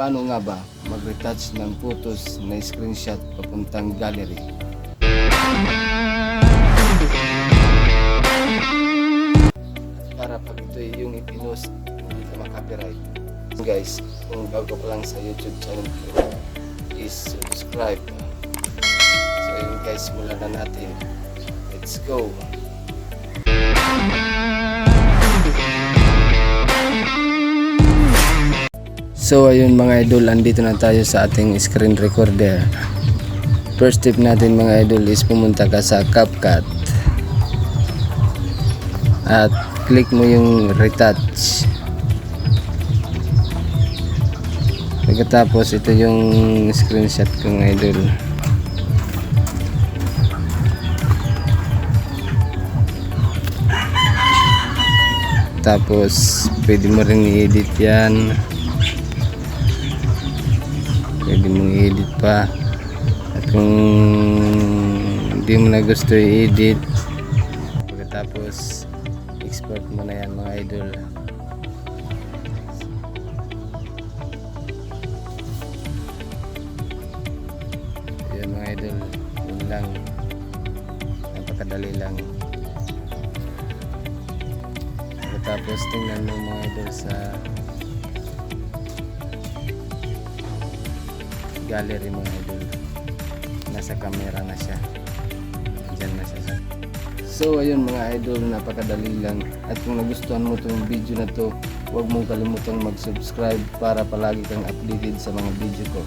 paano nga ba mag-retouch ng photos na screenshot papuntang gallery. Para pag ito yung ipinost, hindi ka makapiright. Guys, kung bago pa lang sa YouTube channel ko, please subscribe. So yun guys, simulan na natin. Let's go! So ayun mga idol, andito na tayo sa ating screen recorder. First step natin mga idol is pumunta ka sa CapCut at click mo yung retouch. Pagkatapos ito yung screenshot ko mga idol. Tapos pwede mo rin i-edit yan. Pwede mong i-edit pa. At kung hindi mo na gusto i-edit, pagkatapos export mo na yan mga idol. Yun mga idol, yun lang, napakadali lang. Pagkatapos tingnan mo mga idol sa gallery mga idol, nasa camera na siya, dyan na siya. So ayun mga idol, napakadali lang. At kung nagustuhan mo itong video na to, huwag mong kalimutang mag-subscribe para palagi kang updated sa mga video ko.